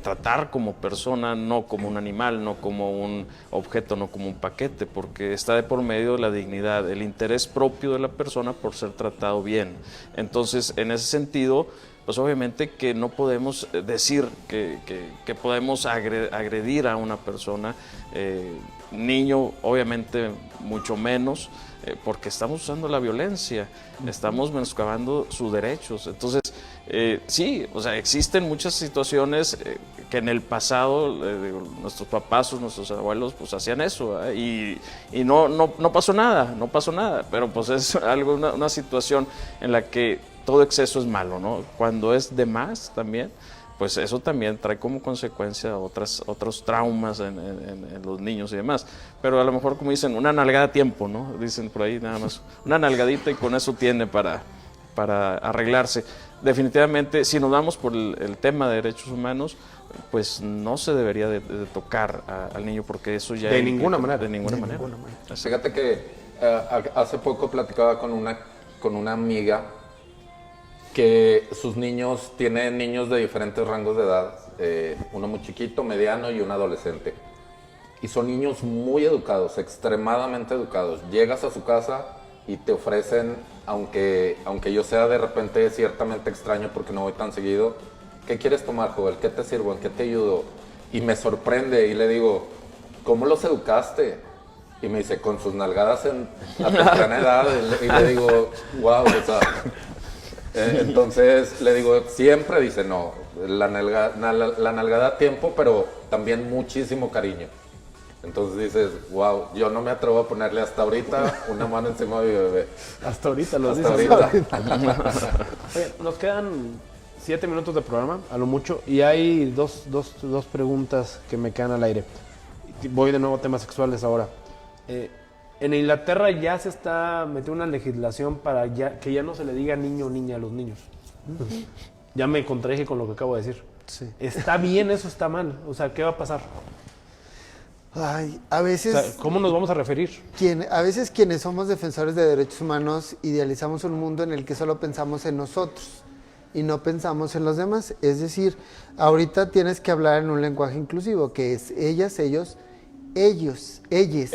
tratar como persona, no como un animal, no como un objeto, no como un paquete, porque está de por medio de la dignidad, el interés propio de la persona por ser tratado bien. Entonces, en ese sentido, pues obviamente que no podemos decir que podemos agredir a una persona, niño obviamente mucho menos, porque estamos usando la violencia, estamos menoscabando sus derechos. Entonces, sí, o sea, existen muchas situaciones que en el pasado nuestros papás o nuestros abuelos pues hacían eso, y no pasó nada, pero pues es algo, una situación en la que todo exceso es malo, ¿no? Cuando es de más también, pues eso también trae como consecuencia otros traumas en los niños y demás. Pero a lo mejor, como dicen, una nalgada a tiempo, ¿no? Dicen por ahí nada más, una nalgadita y con eso tiene para arreglarse. Definitivamente, si nos vamos por el tema de derechos humanos, pues no se debería de tocar al niño, porque eso ya... De ninguna manera. De ninguna manera. Fíjate que hace poco platicaba con una amiga que sus niños, tienen niños de diferentes rangos de edad, uno muy chiquito, mediano y un adolescente. Y son niños muy educados, extremadamente educados. Llegas a su casa y te ofrecen, aunque yo sea de repente ciertamente extraño porque no voy tan seguido, ¿qué quieres tomar, Joel? ¿Qué te sirvo? ¿En qué te ayudo? Y me sorprende y le digo, ¿cómo los educaste? Y me dice, con sus nalgadas a temprana edad. Y le digo, wow, o sea... entonces le digo, siempre dice, no, la nalgada a tiempo, pero también muchísimo cariño. Entonces dices, wow, yo no me atrevo a ponerle hasta ahorita una mano encima de mi bebé. Hasta ahorita los hasta dices. ahorita. Oye, nos quedan 7 minutos de programa, a lo mucho, y hay dos preguntas que me quedan al aire. Voy de nuevo a temas sexuales ahora. En Inglaterra ya se está metiendo una legislación para que ya no se le diga niño o niña a los niños. Ya me contradije con lo que acabo de decir. Sí. ¿Está bien eso? ¿Está mal? O sea, ¿qué va a pasar? Ay, a veces... O sea, ¿cómo nos vamos a referir? A veces quienes somos defensores de derechos humanos idealizamos un mundo en el que solo pensamos en nosotros y no pensamos en los demás. Es decir, ahorita tienes que hablar en un lenguaje inclusivo, que es ellas, ellos, ellos, ellas.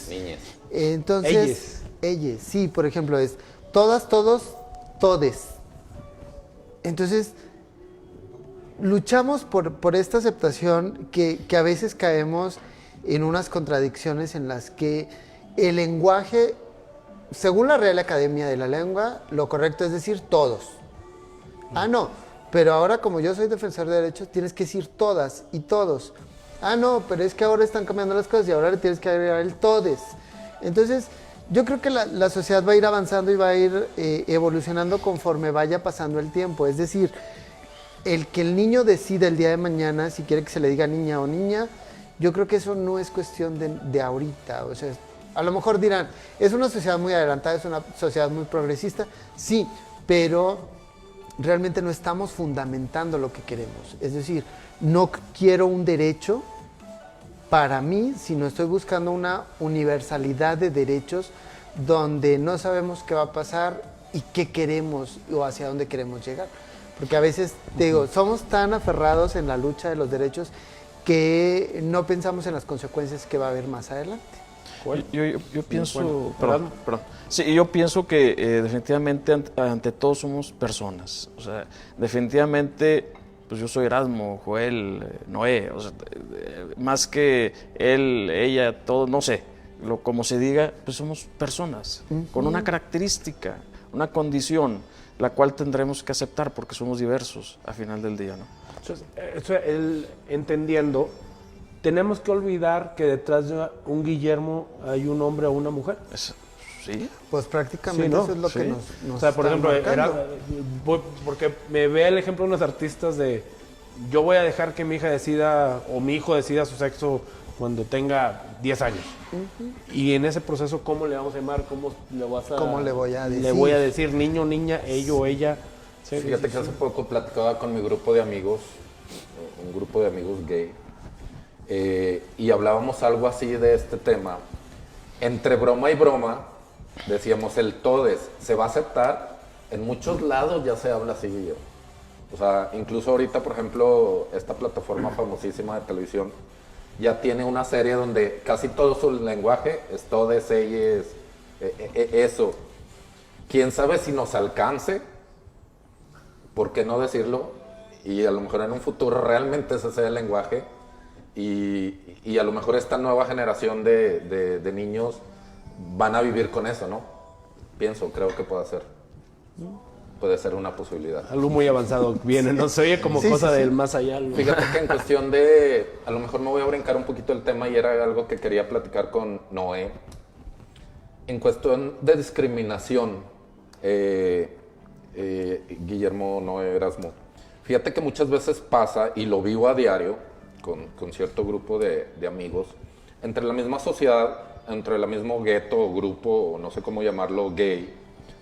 Niñas. Entonces, ellas, sí, por ejemplo, es todas, todos, todes. Entonces, luchamos por esta aceptación que a veces caemos en unas contradicciones en las que el lenguaje, según la Real Academia de la Lengua, lo correcto es decir todos. Ah, no, pero ahora como yo soy defensor de derechos, tienes que decir todas y todos. Ah, no, pero es que ahora están cambiando las cosas y ahora le tienes que agregar el todes. Entonces, yo creo que la sociedad va a ir avanzando y va a ir evolucionando conforme vaya pasando el tiempo. Es decir, el que el niño decida el día de mañana si quiere que se le diga niña o niña, yo creo que eso no es cuestión de ahorita. O sea, a lo mejor dirán, es una sociedad muy adelantada, es una sociedad muy progresista, sí, pero realmente no estamos fundamentando lo que queremos. Es decir, no quiero un derecho para mí, sino estoy buscando una universalidad de derechos donde no sabemos qué va a pasar y qué queremos o hacia dónde queremos llegar. Porque a veces, te digo, somos tan aferrados en la lucha de los derechos que no pensamos en las consecuencias que va a haber más adelante. Yo pienso, perdón. Sí, yo pienso que definitivamente ante todos somos personas. O sea, definitivamente, pues yo soy Erasmo, Joel, Noé, o sea, más que él, ella, todo, no sé, como se diga, pues somos personas con una característica. una condición la cual tendremos que aceptar porque somos diversos al final del día, ¿no? Entendiendo, tenemos que olvidar que detrás de un Guillermo hay un hombre o una mujer. Sí. Pues prácticamente Sí, ¿no? eso es lo Sí. que nos O sea, por está ejemplo, marcando. porque me ve el ejemplo de unos artistas de yo voy a dejar que mi hija decida o mi hijo decida su sexo cuando tenga 10 años. Y en ese proceso, ¿cómo le vamos a llamar? ¿Cómo le voy a decir? Le voy a decir niño, niña, ello, ella. Sí, Fíjate que hace poco platicaba con mi grupo de amigos, un grupo de amigos gay, y hablábamos algo así de este tema. Entre broma y broma, decíamos el todes, ¿se va a aceptar? En muchos lados ya se habla así, Guillermo. O sea, incluso ahorita, por ejemplo, esta plataforma famosísima de televisión ya tiene una serie donde casi todo su lenguaje es todes, ellas, eso. ¿Quién sabe si nos alcance? ¿Por qué no decirlo? Y a lo mejor en un futuro realmente ese sea el lenguaje y a lo mejor esta nueva generación de niños van a vivir con eso, ¿no? Creo que puede ser una posibilidad. Algo muy avanzado viene, no se oye como cosa del más allá. ¿No? Fíjate que en cuestión de, a lo mejor me voy a brincar un poquito el tema y era algo que quería platicar con Noé. En cuestión de discriminación, Guillermo, Noé, Erasmo, fíjate que muchas veces pasa, y lo vivo a diario con cierto grupo de amigos, entre la misma sociedad, entre el mismo gueto o grupo, o no sé cómo llamarlo, gay,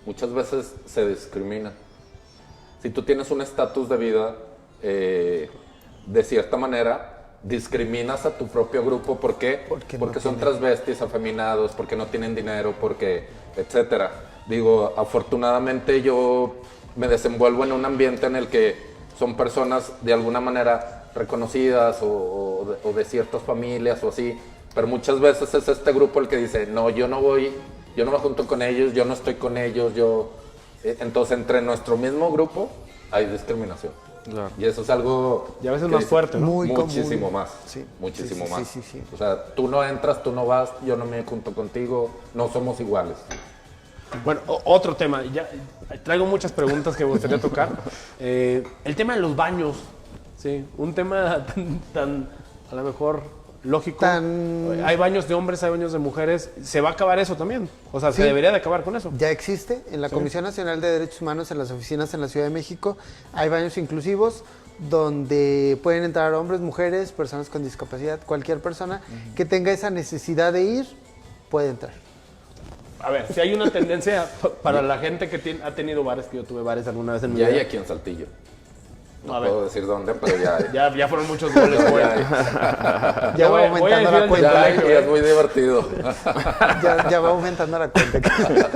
muchas veces se discrimina. Si tú tienes un estatus de vida, de cierta manera, discriminas a tu propio grupo. ¿Por qué? Porque son transvestis, afeminados, porque no tienen dinero, porque, etcétera. Digo, afortunadamente yo me desenvuelvo en un ambiente en el que son personas de alguna manera reconocidas o de ciertas familias o así, pero muchas veces es este grupo el que dice, no, yo no me junto con ellos, yo no estoy con ellos, entonces entre nuestro mismo grupo hay discriminación. Claro. Y eso es algo... Y a veces más fuerte, ¿no? Muchísimo más. Sí. Muchísimo más. Sí. O sea, tú no entras, tú no vas, yo no me junto contigo, no somos iguales. Bueno, otro tema. Ya traigo muchas preguntas que me gustaría tocar. El tema de los baños. Sí, un tema tan a lo mejor lógico. Hay baños de hombres, hay baños de mujeres. ¿Se va a acabar eso también? O sea, Sí. ¿se debería de acabar con eso? Ya existe en la Comisión Nacional de Derechos Humanos, en las oficinas en la Ciudad de México. Hay baños inclusivos donde pueden entrar hombres, mujeres, personas con discapacidad, cualquier persona que tenga esa necesidad de ir, puede entrar. A ver, si hay una tendencia para la gente que ha tenido bares, que yo tuve bares alguna vez en mi Ya hay vida. aquí en Saltillo. No A ver. puedo decir dónde, pero ya hay. Ya fueron muchos goles. Ya va aumentando la cuenta. Ya es muy divertido. Ya va aumentando la cuenta.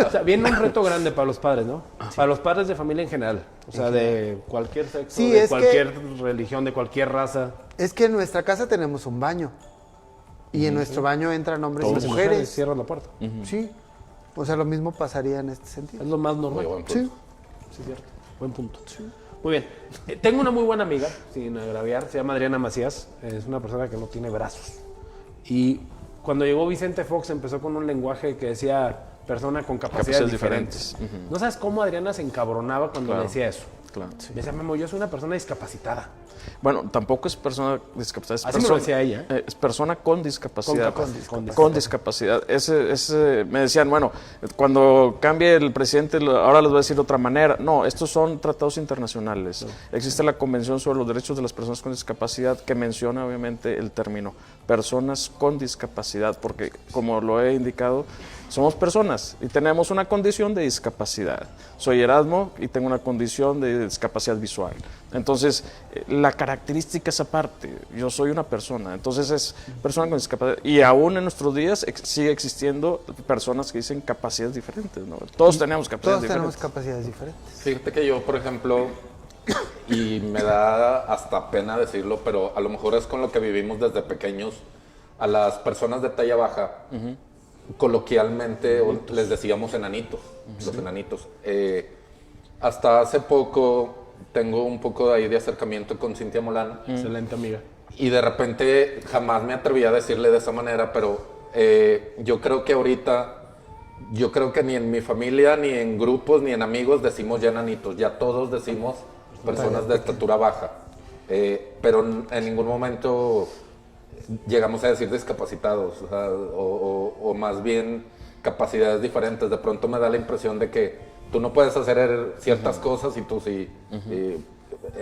O sea, viene un reto grande para los padres, ¿no? Para los padres de familia en general. O sea, de cualquier sexo, Sí, de es cualquier religión, de cualquier raza. Es que en nuestra casa tenemos un baño. Y en nuestro baño entran hombres y mujeres. Cierran la puerta. Sí. O sea, lo mismo pasaría en este sentido. Es lo más normal. Muy buen punto. Sí. Sí, cierto. Buen punto. Muy bien. Tengo una muy buena amiga, sin agraviar, se llama Adriana Macías. Es una persona que no tiene brazos. Y cuando llegó Vicente Fox empezó con un lenguaje que decía persona con capacidades diferentes. No sabes cómo Adriana se encabronaba cuando le decía eso. Claro. Me decía, Memo, yo soy una persona discapacitada. Bueno, tampoco es persona discapacitada. Es Así persona, me lo decía ella. Es persona con discapacidad. Con discapacidad. Me decían, bueno, cuando cambie el presidente, ahora les voy a decir de otra manera. No, estos son tratados internacionales. Existe la Convención sobre los Derechos de las Personas con Discapacidad que menciona obviamente el término personas con discapacidad, porque como lo he indicado, somos personas y tenemos una condición de discapacidad. Soy Erasmo y tengo una condición de discapacidad visual. Entonces, la característica es aparte. Yo soy una persona, entonces es persona con discapacidad. Y aún en nuestros días sigue existiendo personas que dicen capacidades diferentes, ¿no? Todos tenemos capacidades diferentes. Tenemos capacidades diferentes. Fíjate que yo, por ejemplo, y me da hasta pena decirlo, pero a lo mejor es con lo que vivimos desde pequeños, a las personas de talla baja, coloquialmente les decíamos enanitos, los enanitos. Hasta hace poco tengo un poco de ahí de acercamiento con Cintia Molano. Excelente amiga. Y de repente jamás me atreví a decirle de esa manera, pero yo creo que ahorita yo creo que ni en mi familia, ni en grupos, ni en amigos decimos ya enanitos, ya todos decimos personas de estatura baja. Pero en ningún momento llegamos a decir discapacitados, o sea, o más bien capacidades diferentes. De pronto me da la impresión de que tú no puedes hacer ciertas cosas y tú sí.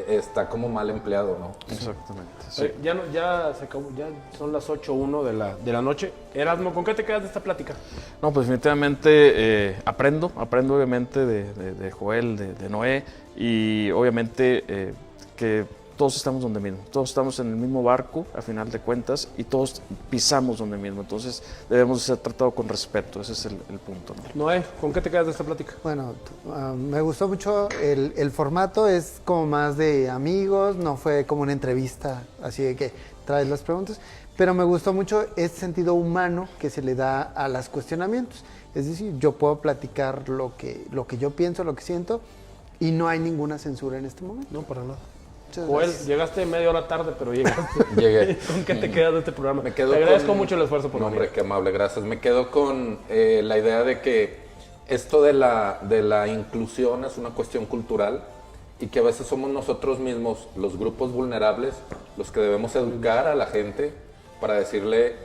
Está como mal empleado, ¿no? Exactamente. Sí. Ya se acabó, ya son las 8:01 de la noche. Erasmo, ¿con qué te quedas de esta plática? No, pues definitivamente aprendo obviamente de Joel, de Noé, y obviamente que todos estamos donde mismo, todos estamos en el mismo barco a final de cuentas y todos pisamos donde mismo, entonces debemos ser tratados con respeto, ese es el punto, ¿no? Noé, ¿con qué te quedas de esta plática? Bueno, me gustó mucho el formato, es como más de amigos, no fue como una entrevista, así de que traes las preguntas, pero me gustó mucho ese sentido humano que se le da a los cuestionamientos. Es decir, yo puedo platicar lo que yo pienso, lo que siento, y no hay ninguna censura en este momento. No, para nada. Muchas Joel, gracias. llegaste media hora tarde, pero llegaste. Llegué. ¿Con qué te quedas de este programa? Me quedo te agradezco con- mucho el esfuerzo por No, venir. hombre, qué amable, gracias. Me quedo con la idea de que esto de la inclusión es una cuestión cultural y que a veces somos nosotros mismos, los grupos vulnerables, los que debemos educar a la gente para decirle,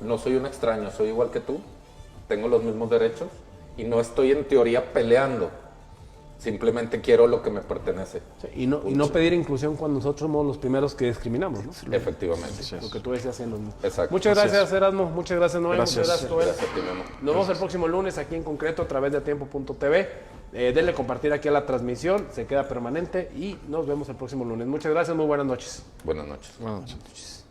no soy un extraño, soy igual que tú, tengo los mismos derechos y no estoy en teoría peleando. Simplemente quiero lo que me pertenece. Sí, y no pedir inclusión cuando nosotros somos los primeros que discriminamos, ¿no? Efectivamente. Lo que tú decías en los... Exacto. Muchas gracias, Erasmo. Muchas gracias, Noé. Gracias. Muchas gracias, Joel. Gracias a ti, Memo. Nos vemos el próximo lunes aquí en concreto a través de tiempo.tv. Denle compartir aquí a la transmisión, se queda permanente y nos vemos el próximo lunes. Muchas gracias, muy buenas noches. Buenas noches. Buenas noches.